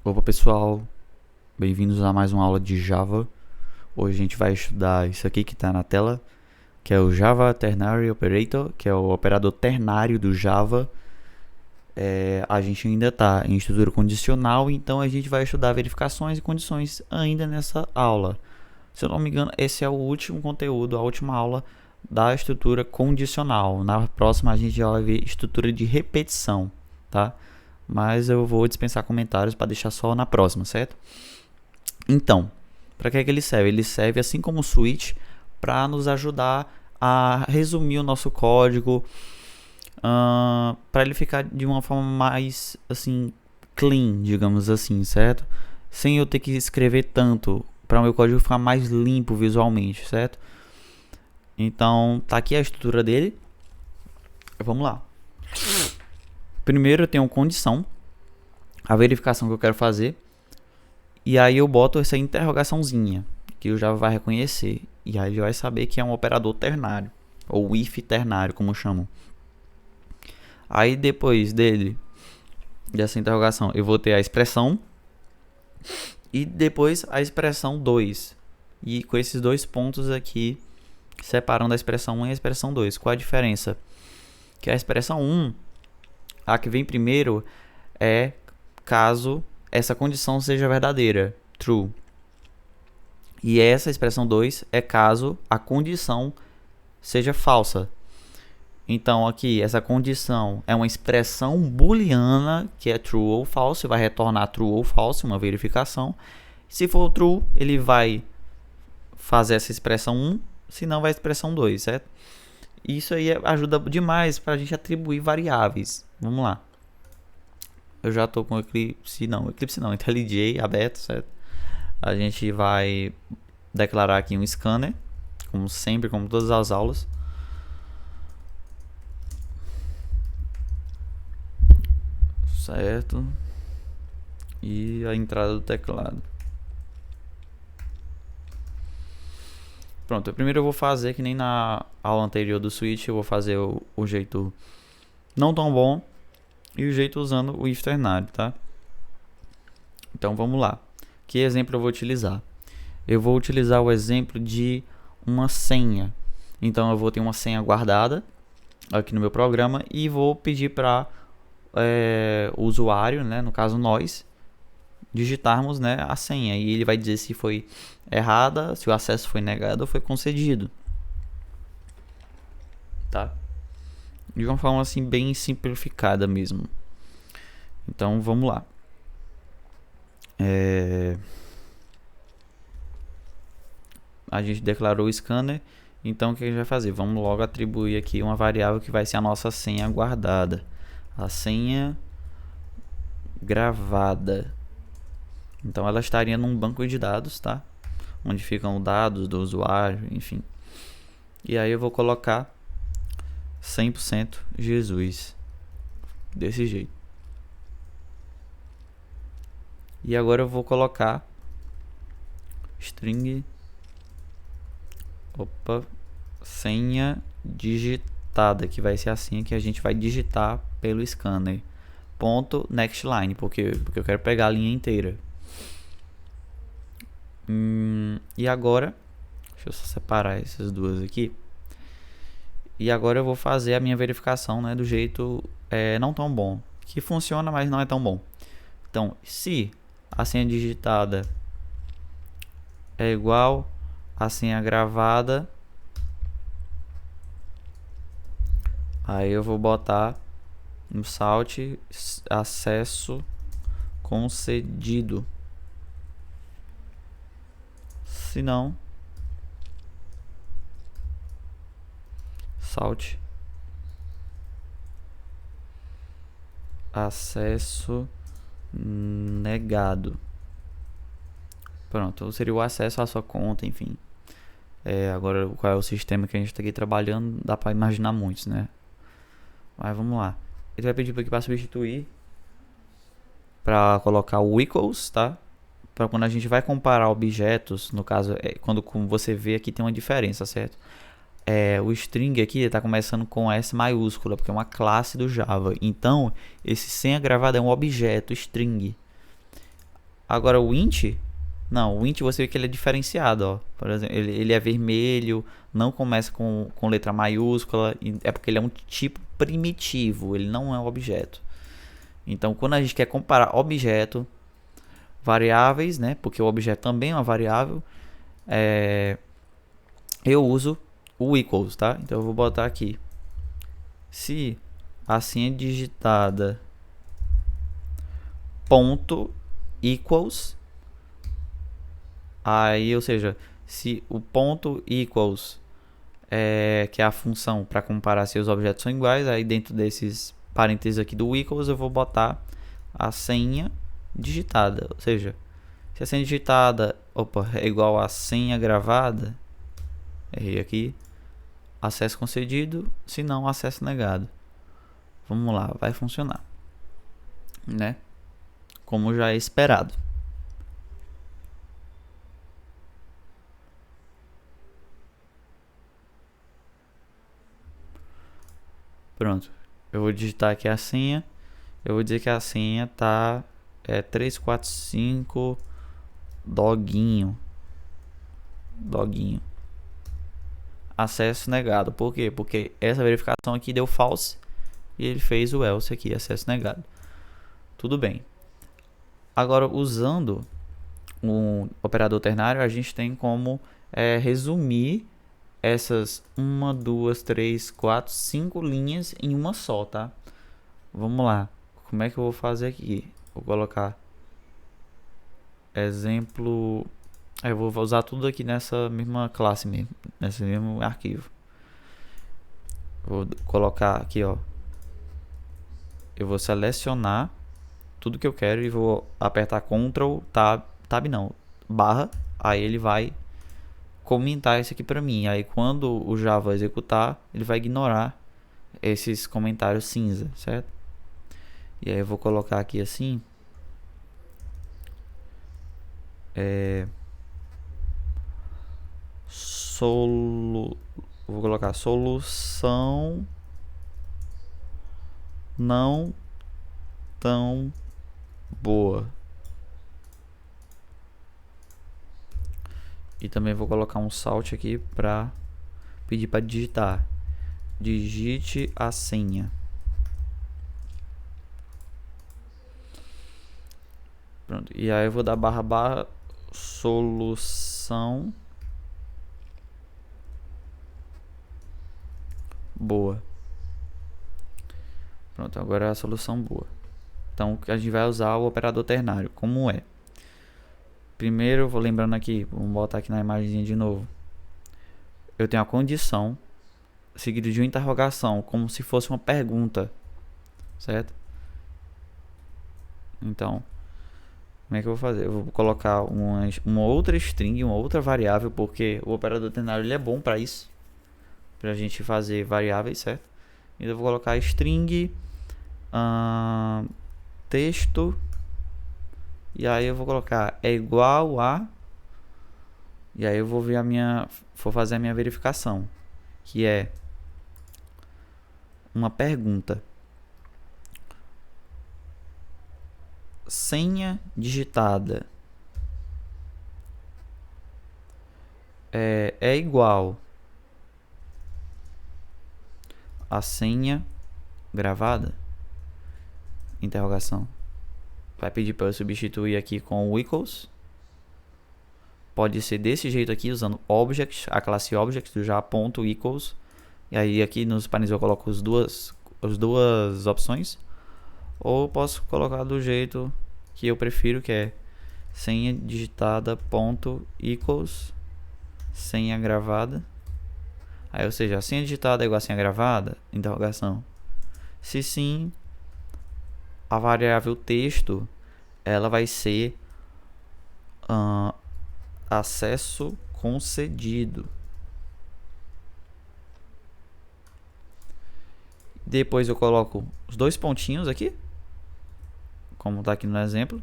Opa pessoal, bem-vindos a mais uma aula de Java. Hoje a gente vai estudar isso aqui que está na tela, que é o Java Ternary Operator, que é o operador ternário do Java. A gente ainda está em estrutura condicional, então a gente vai estudar verificações e condições ainda nessa aula. Se eu não me engano, esse é o último conteúdo, a última aula da estrutura condicional. Na próxima a gente já vai ver estrutura de repetição, tá? Mas eu vou dispensar comentários para deixar só na próxima, certo? Então, para que é que ele serve? Ele serve, assim como o switch, para nos ajudar a resumir o nosso código, para ele ficar de uma forma mais assim clean, digamos assim, certo? Sem eu ter que escrever tanto, para o meu código ficar mais limpo visualmente, certo? Então, tá aqui a estrutura dele. Vamos lá. Primeiro eu tenho condição, a verificação que eu quero fazer, e aí eu boto essa interrogaçãozinha que o Java vai reconhecer, e aí ele vai saber que é um operador ternário, ou if ternário, como chamam. Aí depois dessa interrogação, eu vou ter a expressão, e depois a expressão 2, e com esses dois pontos aqui, separando a expressão 1 e a expressão 2. Qual a diferença? Que a expressão 1, a que vem primeiro, é caso essa condição seja verdadeira, true. E essa expressão 2 é caso a condição seja falsa. Então aqui, essa condição é uma expressão booleana, que é true ou false, vai retornar true ou false, uma verificação. Se for true, ele vai fazer essa expressão 1, se não vai a expressão 2, certo? Isso aí ajuda demais para a gente atribuir variáveis. Vamos lá. Eu já estou com Eclipse não, IntelliJ aberto, certo? A gente vai declarar aqui um scanner, como sempre, como todas as aulas. Certo? E a entrada do teclado. Pronto, primeiro eu vou fazer que nem na aula anterior do switch, eu vou fazer o jeito não tão bom e o jeito usando o if ternário, tá? Então vamos lá. Que exemplo eu vou utilizar? Eu vou utilizar o exemplo de uma senha. Então eu vou ter uma senha guardada aqui no meu programa e vou pedir para o usuário, né, no caso nós, digitarmos, né, a senha, e ele vai dizer se foi errada, se o acesso foi negado ou foi concedido, tá? De uma forma assim bem simplificada mesmo. Então vamos lá. A gente declarou o scanner, então o que a gente vai fazer? Vamos logo atribuir aqui uma variável que vai ser a nossa senha guardada, a senha gravada. Então ela estaria num banco de dados, tá? Onde ficam os dados do usuário, enfim. E aí eu vou colocar 100% Jesus. Desse jeito. E agora eu vou colocar string senha digitada, que vai ser a senha que a gente vai digitar pelo scanner. Ponto next line, porque eu quero pegar a linha inteira. E agora, deixa eu só separar essas duas aqui. E agora eu vou fazer a minha verificação, né, do jeito não tão bom, que funciona, mas não é tão bom. Então, se a senha digitada é igual a senha gravada, aí eu vou botar no salt acesso concedido. Se não, salt acesso negado. Pronto, seria o acesso à sua conta, enfim. Agora, qual é o sistema que a gente está aqui trabalhando, dá para imaginar muitos, né? Mas vamos lá. Ele vai pedir aqui para substituir, para colocar o equals, tá? Para quando a gente vai comparar objetos, no caso, quando como você vê aqui tem uma diferença, certo? O string aqui está começando com S maiúscula, porque é uma classe do Java. Então, esse senha gravada é um objeto string. Agora o int, não, o int você vê que ele é diferenciado, ó. Por exemplo, ele é vermelho, não começa com letra maiúscula, é porque ele é um tipo primitivo, ele não é um objeto. Então, quando a gente quer comparar objeto, variáveis, né? Porque o objeto também é uma variável, eu uso o equals, tá? Então eu vou botar aqui. Se a senha digitada ponto equals, aí, ou seja, se o ponto equals que é a função para comparar se os objetos são iguais, aí dentro desses parênteses aqui do equals eu vou botar a senha digitada, ou seja, se a senha digitada é igual a senha gravada, errei aqui, acesso concedido, se não, acesso negado. Vamos lá, vai funcionar, né? Como já é esperado. Pronto, eu vou digitar aqui a senha. Eu vou dizer que a senha tá 345 doguinho. Acesso negado. Por quê? Porque essa verificação aqui deu false e ele fez o else aqui, acesso negado. Tudo bem. Agora, usando um operador ternário, a gente tem como resumir essas 1, 2, 3, 4, 5 linhas em uma só, tá? Vamos lá. Como é que eu vou fazer aqui? Vou colocar exemplo. Eu vou usar tudo aqui nessa mesma classe mesmo, nesse mesmo arquivo. Vou colocar aqui, ó. Eu vou selecionar tudo que eu quero e vou apertar Ctrl, Tab não, barra. Aí ele vai comentar isso aqui para mim. Aí quando o Java executar, ele vai ignorar esses comentários cinza, certo? E aí eu vou colocar aqui assim. Vou colocar solução não tão boa. E também vou colocar um salt aqui para pedir para digitar. Digite a senha. Pronto. E aí eu vou dar barra solução boa. Pronto, agora é a solução boa. Então a gente vai usar o operador ternário. Como é? Primeiro, vou lembrando aqui, vamos botar aqui na imagem de novo. Eu tenho a condição seguido de uma interrogação, como se fosse uma pergunta, certo? Então, como é que eu vou fazer? Eu vou colocar uma outra string, uma outra variável, porque o operador ternário ele é bom para isso, para a gente fazer variáveis, certo? Então eu vou colocar string texto, e aí eu vou colocar é igual a, e aí eu vou ver vou fazer a minha verificação, que é uma pergunta. Senha digitada é igual a senha gravada? Interrogação. Vai pedir para eu substituir aqui com o equals. Pode ser desse jeito aqui, usando object, a classe object do já ponto equals. E aí aqui nos parênteses eu coloco as duas opções. Ou posso colocar do jeito que eu prefiro, que é senha digitada ponto equals senha gravada. Aí, ou seja, a senha digitada é igual a senha gravada? Interrogação. Se sim, a variável texto ela vai ser acesso concedido. Depois eu coloco os dois pontinhos aqui, como está aqui no exemplo,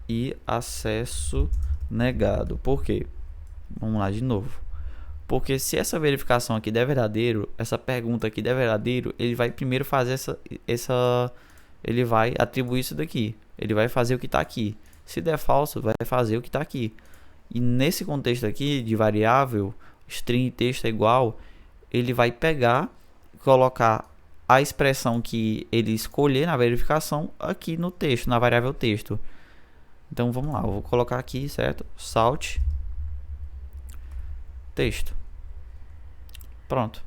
e acesso negado. Por quê? Vamos lá de novo. Porque se essa verificação aqui der verdadeiro, essa pergunta aqui der verdadeiro, ele vai primeiro fazer ele vai atribuir isso daqui. Ele vai fazer o que está aqui. Se der falso, vai fazer o que está aqui. E nesse contexto aqui de variável, string texto é igual, ele vai pegar, colocar a expressão que ele escolher na verificação aqui no texto, na variável texto. Então vamos lá, eu vou colocar aqui, certo? Salt texto. Pronto.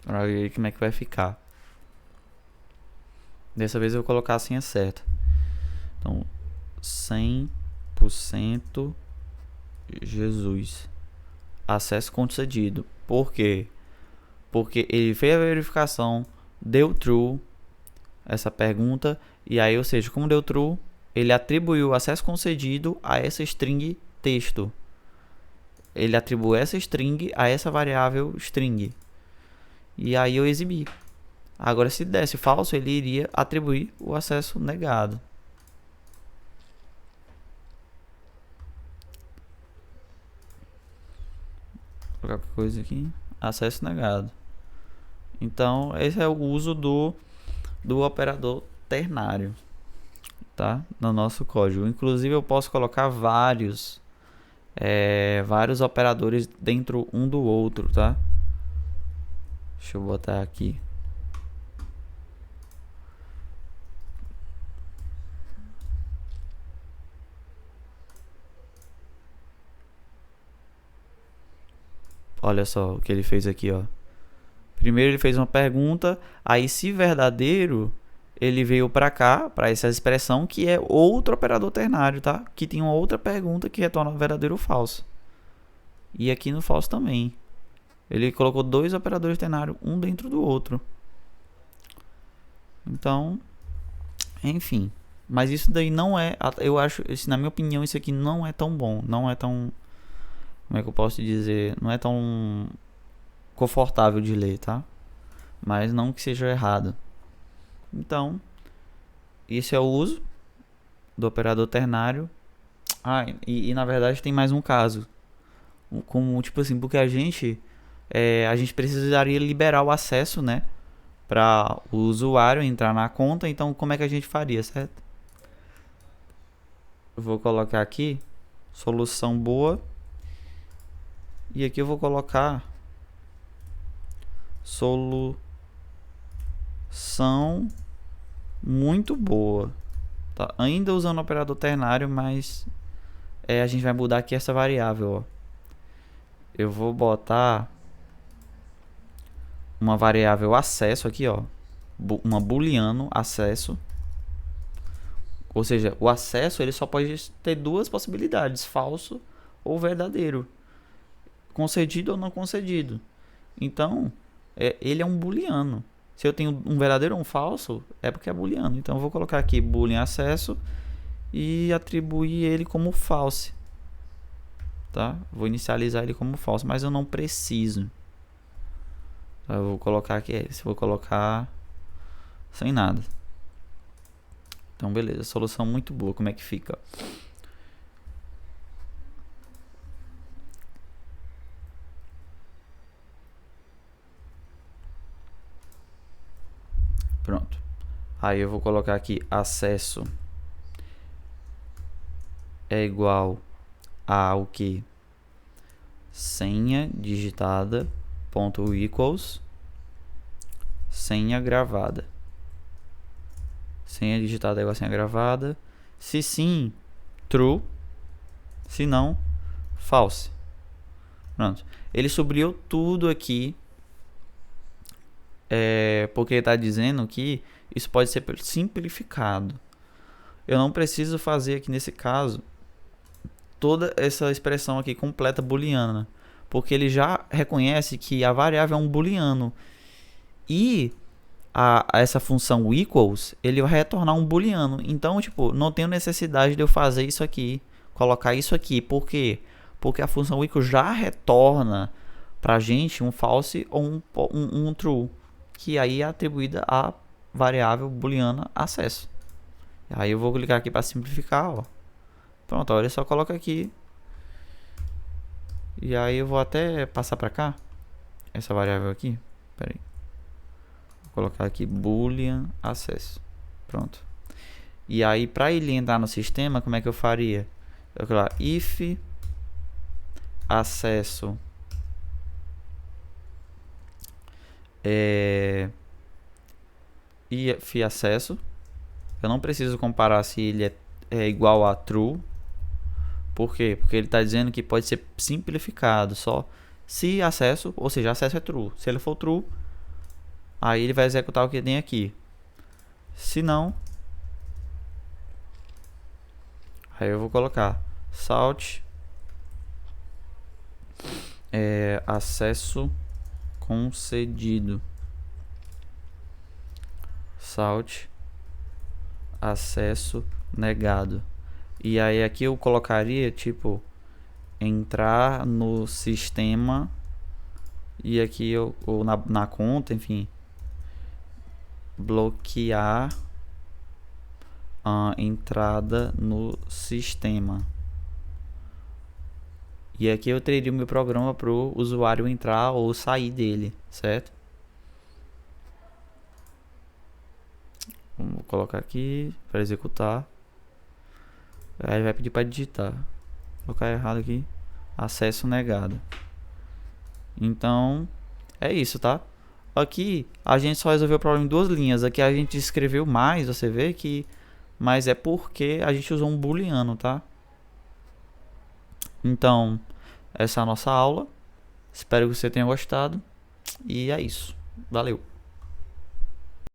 Para ver como é que vai ficar. Dessa vez eu vou colocar a senha certa. Então 100% Jesus. Acesso concedido. Por quê? Porque ele fez a verificação, deu true essa pergunta, e aí, ou seja, como deu true, ele atribuiu acesso concedido a essa string texto. Ele atribuiu essa string a essa variável string. E aí eu exibi. Agora, se desse falso, ele iria atribuir o acesso negado. Vou colocar qualquer coisa aqui. Acesso negado. Então, esse é o uso do operador ternário, tá? No nosso código. Inclusive, eu posso colocar vários operadores dentro um do outro, tá? Deixa eu botar aqui. Olha só o que ele fez aqui, ó. Primeiro ele fez uma pergunta, aí se verdadeiro, ele veio para cá, para essa expressão que é outro operador ternário, tá? Que tem uma outra pergunta que retorna verdadeiro ou falso. E aqui no falso também. Ele colocou dois operadores ternários, um dentro do outro. Então, enfim. Mas isso daí não é, eu acho, na minha opinião, isso aqui não é tão bom. Não é tão, como é que eu posso dizer? Não é tão confortável de ler, tá? Mas não que seja errado. Então, esse é o uso do operador ternário. E na verdade tem mais um caso. Como, tipo assim, porque a gente precisaria liberar o acesso, né? Para o usuário entrar na conta. Então, como é que a gente faria, certo? Eu vou colocar aqui, solução boa. E aqui eu vou colocar solução muito boa, tá? Ainda usando o operador ternário, mas a gente vai mudar aqui essa variável, ó. Eu vou botar uma variável acesso aqui, ó, uma booleano acesso, ou seja, o acesso ele só pode ter duas possibilidades, falso ou verdadeiro, concedido ou não concedido. Então ele é um booleano. Se eu tenho um verdadeiro ou um falso, é porque é booleano. Então eu vou colocar aqui boolean acesso e atribuir ele como false, tá? Vou inicializar ele como false, mas eu não preciso. Eu vou colocar aqui esse, vou colocar sem nada. Então beleza, solução muito boa. Como é que fica? Pronto. Aí eu vou colocar aqui acesso é igual a o que? Senha digitada ponto equals senha gravada. Senha digitada é igual a senha gravada. Se sim, true. Se não, false. Pronto. Ele subiu tudo aqui. Porque está dizendo que isso pode ser simplificado. Eu não preciso fazer aqui nesse caso toda essa expressão aqui completa booleana, porque ele já reconhece que a variável é um booleano e essa função equals ele vai retornar um booleano. Então, tipo, não tenho necessidade de eu fazer isso aqui, colocar isso aqui. Por quê? Porque a função equals já retorna pra gente um false ou um true, que aí é atribuída à variável booleana acesso. Aí eu vou clicar aqui para simplificar, ó. Pronto, olha só, coloca aqui. E aí eu vou até passar para cá essa variável aqui. Pera aí. Vou colocar aqui boolean acesso. Pronto. E aí, para ele entrar no sistema, como é que eu faria? Eu vou colocar if acesso if acesso. Eu não preciso comparar se ele é igual a true. Por quê? Porque ele está dizendo que pode ser simplificado só se acesso, ou seja, acesso é true. Se ele for true, aí ele vai executar o que tem aqui. Se não, aí eu vou colocar salt acesso concedido. Salt acesso negado. E aí aqui eu colocaria tipo entrar no sistema, e aqui ou na conta, enfim, bloquear a entrada no sistema. E aqui eu teria o meu programa para o usuário entrar ou sair dele, certo? Vamos colocar aqui para executar. Aí vai pedir para digitar. Vou colocar errado aqui. Acesso negado. Então, é isso, tá? Aqui a gente só resolveu o problema em 2 linhas. Aqui a gente escreveu mais, você vê que... Mas é porque a gente usou um booleano, tá? Então, essa é a nossa aula. Espero que você tenha gostado. E é isso. Valeu!